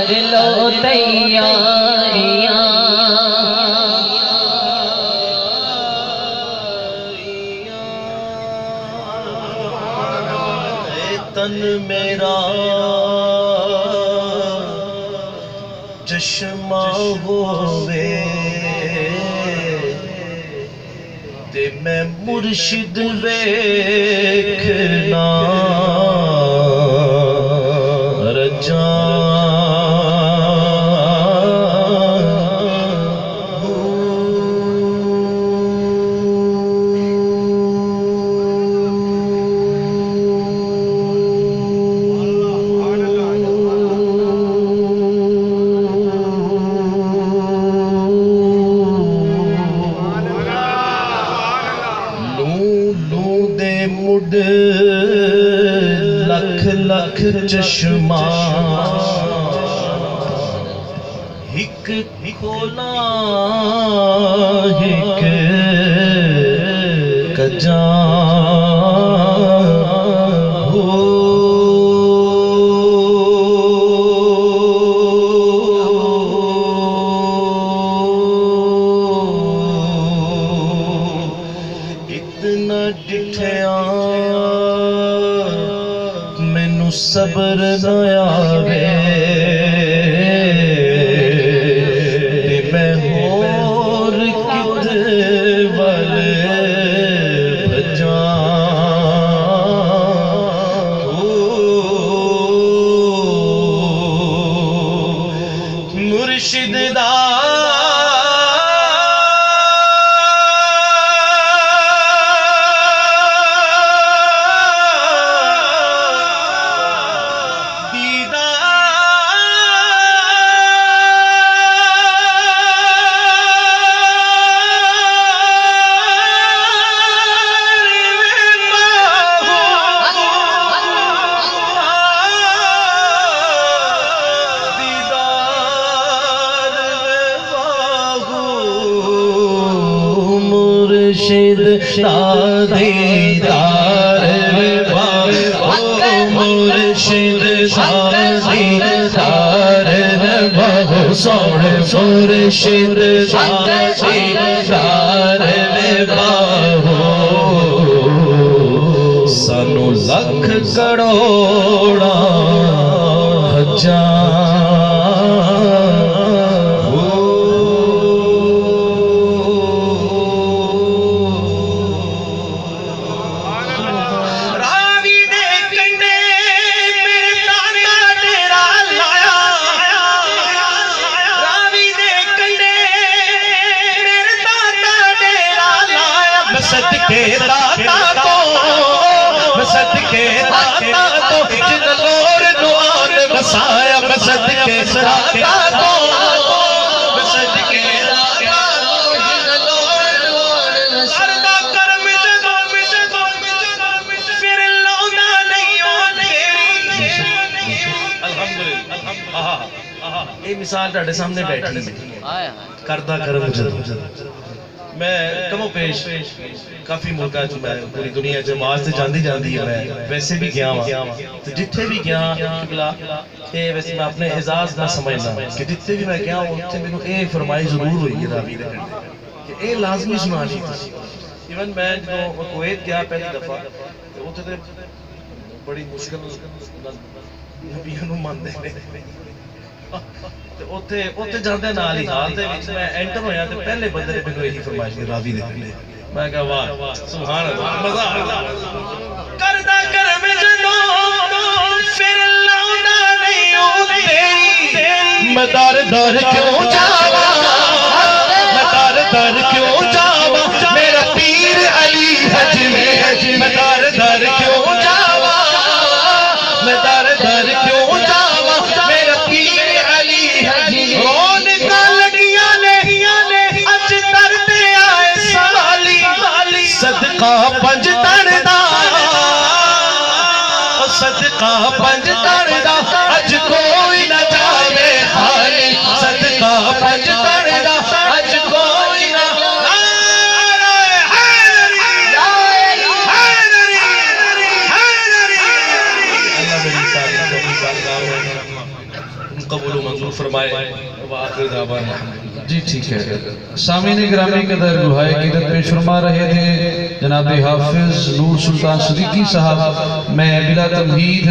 कर लो तैयारियां। तन मेरा चश्मा होवे ते मैं मुर्शिद वेखना रजा। मुड लख लख चश्मा हिक खोला हिक कजा हो। इतना डिठया मैनू सबर न आवे ते मैं होर किधर वल भजा। मुर्शिद दा मुर्शिद दीदार मुर्शिद दीदार बहु सोने मुर्शिद दीदार बहु सानू लख करोड़ा सदके दाता तो जिन लोर दुआन वसाया मैं सदके दाता तो सदके दाता तो जिन लोर दुआन वसाया करम जदों फिर लौंदा नहीं हो तेरी। अल्हम्दुलिल्लाह ये मिसाल ਤੁਹਾਡੇ सामने बैठी करदा करम जदों मैं कमो पेश काफी मुल्का च मैं पूरी दुनिया च आवाज ते जांदी जांदी है। मैं वैसे भी गया तो जिथे भी गया ये वैसे मैं अपने एजाज ना समझना कि जिथे भी मैं गया उत्थे मैनू ये फरमाई जरूर हुई है रावी दे कि ये लाजमी सुनानी तुसी। इवन मैं जो कुवैत गया पहली दफा तो उत्थे ते बड़ी मुश्किल नबियां नू मनदे ने उत्थे उत्थे जांदे नाल ही हाल दे विच मैं एंटर होया ते पहले बंदे ने मैनू यही फरमाइश की रावी दे कंडे। मैं कहा वाह सुभान अल्लाह मजा आ गया। करदा करम जदों फिर लौंदा नहीं ओ तेरी मैं दर दर क्यों जावा मैं दर दर क्यों जावा मेरा पीर अली हज में मैं दर दर क्यों जावा मैं दर दर क्यों जावा मेरा पीर अली हज रोन का लगियां ने अज तरते आए साली सदका पंज तन दा सदका पंज तन दा अज कोई न जावे खाली सदका पंज तन दा अज कोई न कबूल मंजूर फरमाए। व आखिर दावाना अल्हम्दुलिल्लाह। जी ठीक है। सामीन गिरामी के दर दुहाए कीरत पेश फरमा रहे थे जनाब हाफिज नूर सुल्तान सिद्दीकी साहब। मैं बिला तमहीद